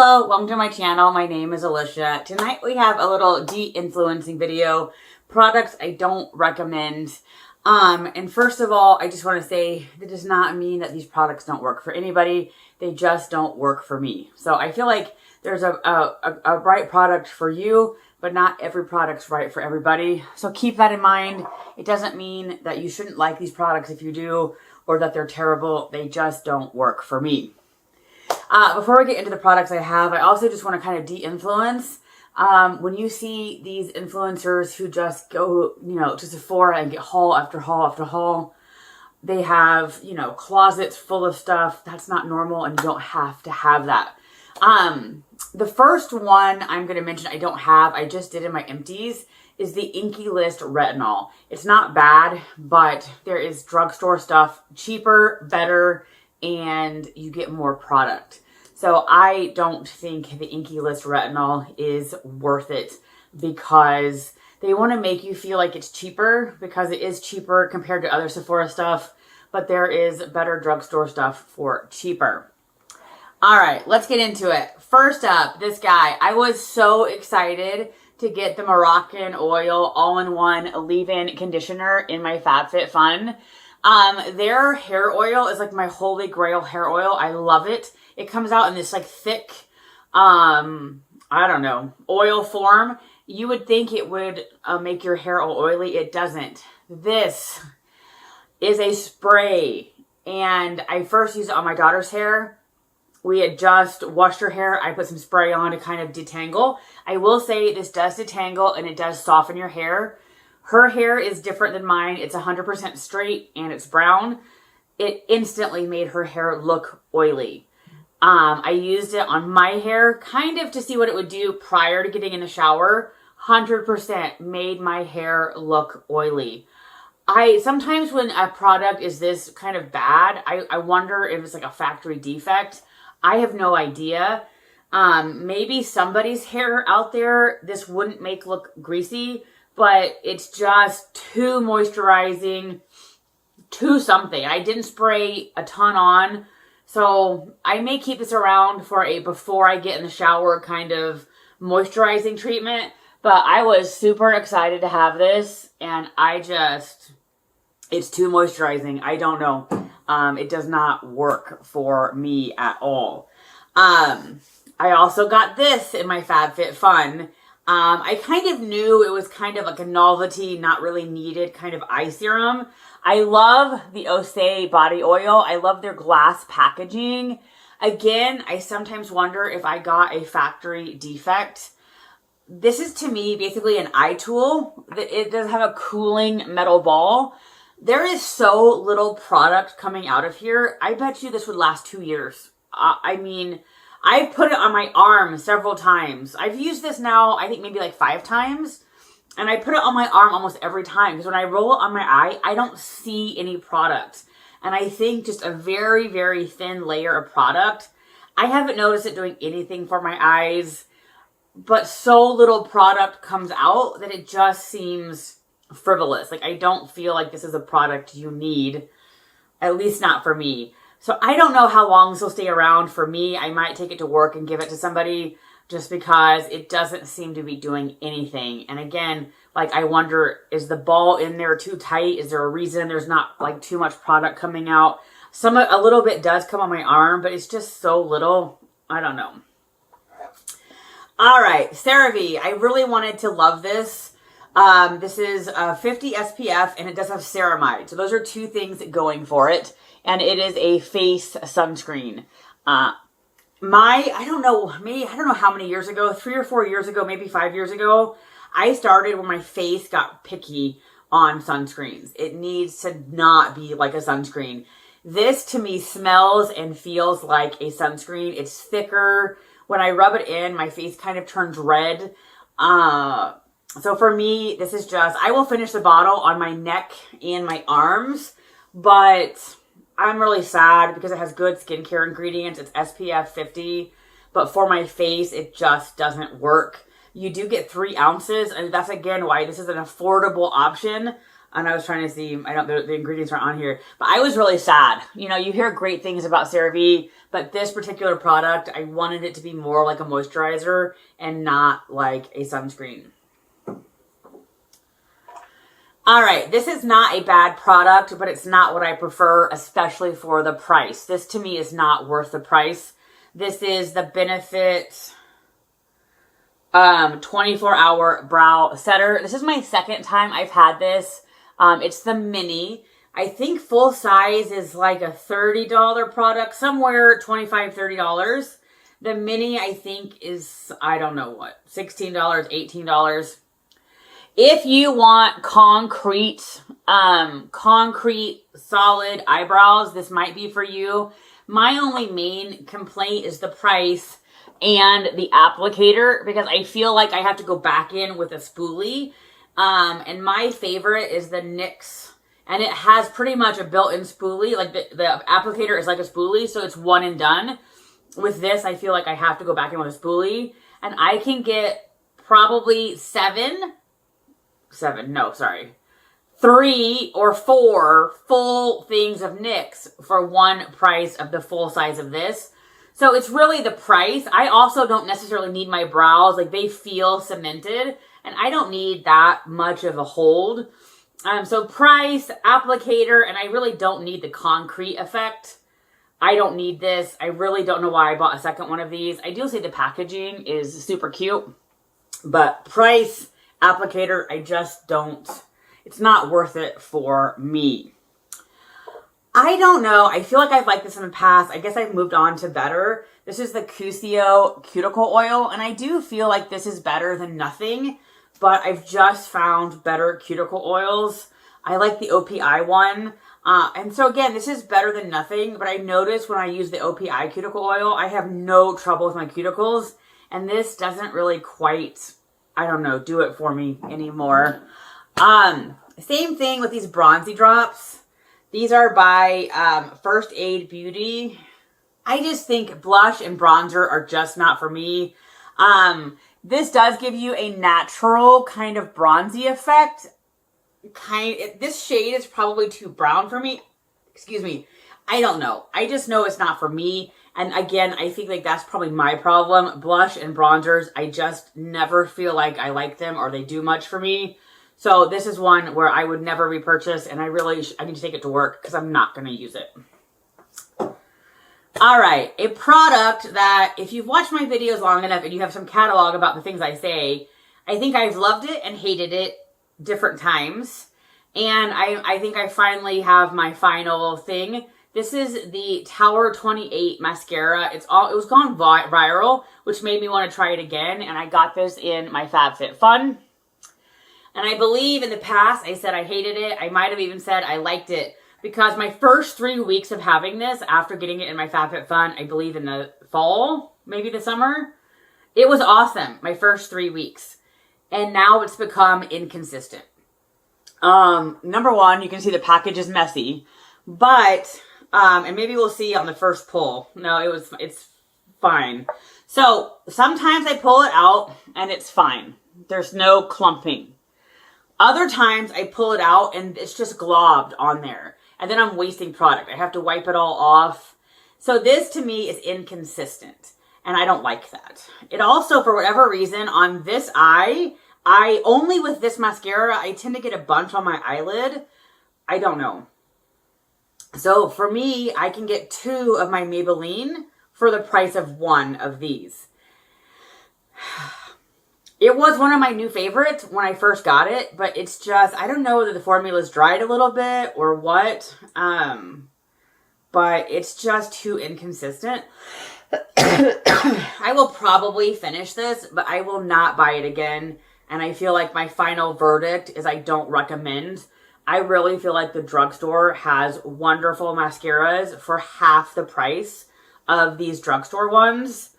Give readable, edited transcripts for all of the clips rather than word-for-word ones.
Hello, welcome to my channel. My name is Alicia. Tonight we have a little de-influencing video, products I don't recommend. And first of all, I just want to say that does not mean that these products don't work for anybody. They just don't work for me. So I feel like there's a right product for you, but not every product's right for everybody. So keep that in mind. It doesn't mean that you shouldn't like these products if you do, or that they're terrible. They just don't work for me. Before we get into the products I have, I also just want to kind of de-influence. When you see these influencers who just go, to Sephora and get haul after haul after haul, they have, closets full of stuff. That's not normal, and you don't have to have that. The first one I'm going to mention I don't have, I just did in my empties, is the Inky List Retinol. It's not bad, but there is drugstore stuff, cheaper, better, and you get more product. So I don't think the Inky List Retinol is worth it because they want to make you feel like it's cheaper because it is cheaper compared to other Sephora stuff, but there is better drugstore stuff for cheaper. All right, let's get into it. First up, this guy. I was so excited to get the Moroccan Oil all-in-one leave-in conditioner in my FabFitFun. Their hair oil is like my holy grail hair oil. I love it. It comes out in this like thick, oil form. You would think it would make your hair all oily. It doesn't. This is a spray, and I first used it on my daughter's hair. We had just washed her hair. I put some spray on to kind of detangle. I will say this does detangle and it does soften your hair. Her hair is different than mine. It's 100% straight and it's brown. It instantly made her hair look oily. I used it on my hair kind of to see what it would do prior to getting in the shower. 100% made my hair look oily. Sometimes when a product is this kind of bad, I wonder if it's like a factory defect. I have no idea. Maybe somebody's hair out there, this wouldn't make look greasy, but it's just too moisturizing, too something. I didn't spray a ton on, so I may keep this around for a before I get in the shower kind of moisturizing treatment, but I was super excited to have this, and it's too moisturizing. I don't know. It does not work for me at all. I also got this in my FabFitFun. I kind of knew it was kind of like a novelty, not really needed kind of eye serum. I love the Osé body oil. I love their glass packaging. Again, I sometimes wonder if I got a factory defect. This is to me basically an eye tool. It does have a cooling metal ball. There is so little product coming out of here. I bet you this would last 2 years. I put it on my arm several times. I've used this now, I think maybe like 5 times. And I put it on my arm almost every time. Because when I roll it on my eye, I don't see any product. And I think just a very, very thin layer of product. I haven't noticed it doing anything for my eyes. But so little product comes out that it just seems frivolous. Like I don't feel like this is a product you need. At least not for me. So I don't know how long this will stay around. For me, I might take it to work and give it to somebody just because it doesn't seem to be doing anything. And again, like I wonder, is the ball in there too tight? Is there a reason there's not like too much product coming out? A little bit does come on my arm, but it's just so little. I don't know. All right, CeraVe. I really wanted to love this. This is 50 SPF and it does have ceramide. So those are 2 things going for it. And it is a face sunscreen. I don't know how many years ago, 3 or 4 years ago, maybe 5 years ago, I started when my face got picky on sunscreens. It needs to not be like a sunscreen. This to me smells and feels like a sunscreen. It's thicker. When I rub it in, my face kind of turns red. So for me, this is I will finish the bottle on my neck and my arms, but I'm really sad because it has good skincare ingredients. It's SPF 50, but for my face, it just doesn't work. You do get 3 ounces, and that's again why this is an affordable option. And I was trying to see, the ingredients aren't on here, but I was really sad. You know, you hear great things about CeraVe, but this particular product, I wanted it to be more like a moisturizer and not like a sunscreen. All right, this is not a bad product, but it's not what I prefer, especially for the price. This to me is not worth the price. This is the Benefit 24-hour brow setter. This is my second time I've had this. It's the mini. I think full size is like a $30 product, somewhere $25, $30. The mini, I think, is, I don't know what, $16, $18. If you want concrete solid eyebrows, this might be for you. My only main complaint is the price and the applicator, because I feel like I have to go back in with a spoolie. And my favorite is the NYX, and it has pretty much a built-in spoolie. Like the applicator is like a spoolie, so it's one and done. With this, I feel like I have to go back in with a spoolie, and I can get probably 3 or 4 full things of NYX for one price of the full size of this. So it's really the price. I also don't necessarily need my brows. Like, they feel cemented, and I don't need that much of a hold. So price, applicator, and I really don't need the concrete effect. I don't need this. I really don't know why I bought a second one of these. I do say the packaging is super cute, but price, applicator, I just don't. It's not worth it for me. I don't know. I feel like I've liked this in the past. I guess I've moved on to better. This is the Cusio Cuticle Oil, and I do feel like this is better than nothing, but I've just found better cuticle oils. I like the OPI one. And so again, this is better than nothing, but I noticed when I use the OPI cuticle oil, I have no trouble with my cuticles, and this doesn't really quite, I don't know, do it for me anymore. Same thing with these bronzy drops. These are by First Aid Beauty. I just think blush and bronzer are just not for me. This does give you a natural kind of bronzy effect. This shade is probably too brown for me. Excuse me. I don't know. I just know it's not for me. And again, I think like that's probably my problem. Blush and bronzers, I just never feel like I like them or they do much for me. So this is one where I would never repurchase, and I need to take it to work because I'm not going to use it. All right, a product that if you've watched my videos long enough and you have some catalog about the things I say, I think I've loved it and hated it different times. And I think I finally have my final thing. This is the Tower 28 mascara. It was gone viral, which made me want to try it again. And I got this in my FabFitFun. And I believe in the past I said I hated it. I might have even said I liked it. Because my first 3 weeks of having this, after getting it in my FabFitFun, I believe in the fall, maybe the summer, it was awesome, my first 3 weeks. And now it's become inconsistent. Number one, you can see the package is messy. But, and maybe we'll see on the first pull. No, it's fine. So, sometimes I pull it out and it's fine. There's no clumping. Other times I pull it out and it's just globbed on there. And then I'm wasting product. I have to wipe it all off. So this to me is inconsistent. And I don't like that. It also, for whatever reason, on this eye, only with this mascara, I tend to get a bunch on my eyelid. I don't know. So for me, I can get 2 of my Maybelline for the price of 1 of these. It was one of my new favorites when I first got it, but it's just, I don't know whether the formula's dried a little bit or what, but it's just too inconsistent. I will probably finish this, but I will not buy it again, and I feel like my final verdict is I don't recommend. I really feel like the drugstore has wonderful mascaras for half the price of these drugstore ones,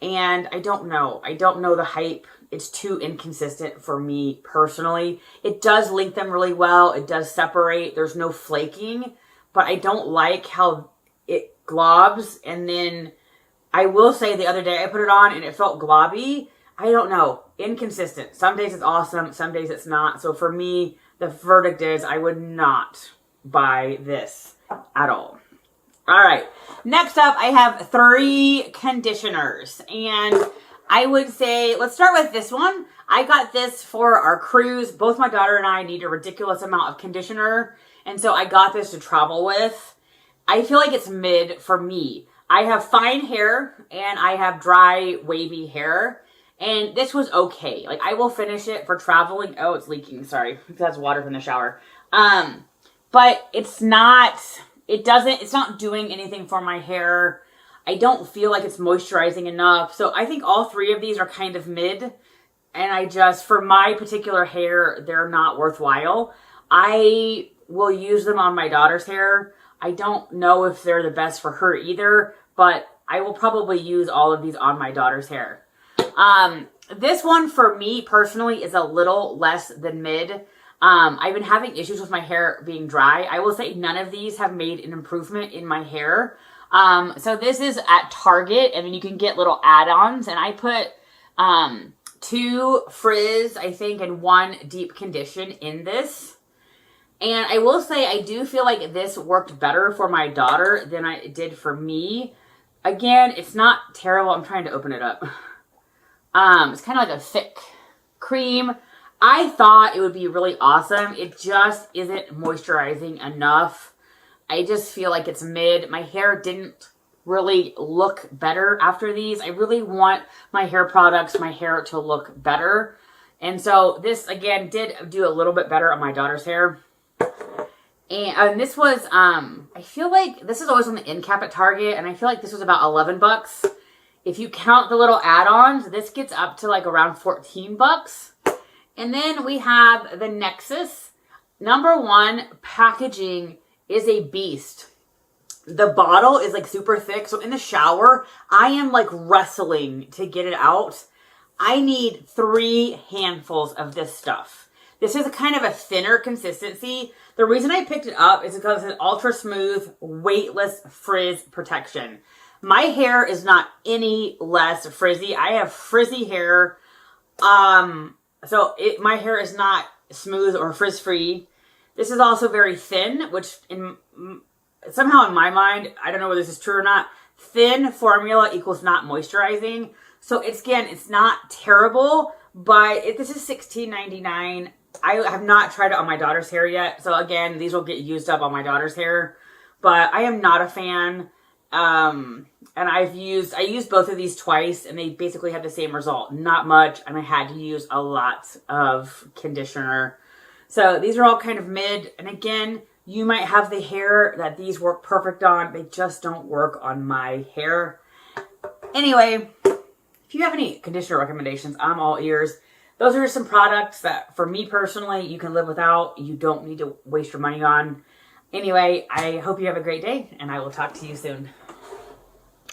and I don't know. I don't know the hype. It's too inconsistent for me personally. It does link them really well. It does separate. There's no flaking. But I don't like how it globs. And then I will say the other day I put it on and it felt globby. I don't know. Inconsistent. Some days it's awesome. Some days it's not. So for me, the verdict is I would not buy this at all. All right, next up, I have 3 conditioners, and I would say, let's start with this one. I got this for our cruise. Both my daughter and I need a ridiculous amount of conditioner, and so I got this to travel with. I feel like it's mid for me. I have fine hair, and I have dry, wavy hair, and this was okay. Like, I will finish it for traveling. Oh, it's leaking, sorry. That's water from the shower. But it's not... it's not doing anything for my hair. I don't feel like it's moisturizing enough. So I think all 3 of these are kind of mid. And for my particular hair, they're not worthwhile. I will use them on my daughter's hair. I don't know if they're the best for her either, but I will probably use all of these on my daughter's hair. This one for me personally is a little less than mid. I've been having issues with my hair being dry. I will say none of these have made an improvement in my hair. So this is at Target, and then you can get little add-ons, and I put 2 frizz, I think, and 1 deep condition in this. And I will say I do feel like this worked better for my daughter than it did for me. Again, it's not terrible. I'm trying to open it up. It's kind of like a thick cream. I thought it would be really awesome. It just isn't moisturizing enough. I just feel like it's mid. My hair didn't really look better after these. I really want my hair products, my hair to look better. And so this, again, did do a little bit better on my daughter's hair. And this was, I feel like this is always on the end cap at Target, and I feel like this was about 11 bucks. If you count the little add-ons, this gets up to like around 14 bucks. And then we have the Nexus. Number 1, packaging is a beast. The bottle is like super thick. So in the shower, I am like wrestling to get it out. I need 3 handfuls of this stuff. This is a kind of a thinner consistency. The reason I picked it up is because it's an ultra smooth, weightless frizz protection. My hair is not any less frizzy. I have frizzy hair. So my hair is not smooth or frizz-free. This is also very thin, which somehow in my mind, I don't know whether this is true or not, thin formula equals not moisturizing. So it's not terrible, but this is $16.99. I have not tried it on my daughter's hair yet. So again, these will get used up on my daughter's hair, but I am not a fan. And I used both of these twice, and they basically had the same result. Not much, and I had to use a lot of conditioner. So these are all kind of mid, and again, you might have the hair that these work perfect on. They just don't work on my hair. Anyway, if you have any conditioner recommendations, I'm all ears. Those are some products that, for me personally, you can live without. You don't need to waste your money on. Anyway, I hope you have a great day, and I will talk to you soon.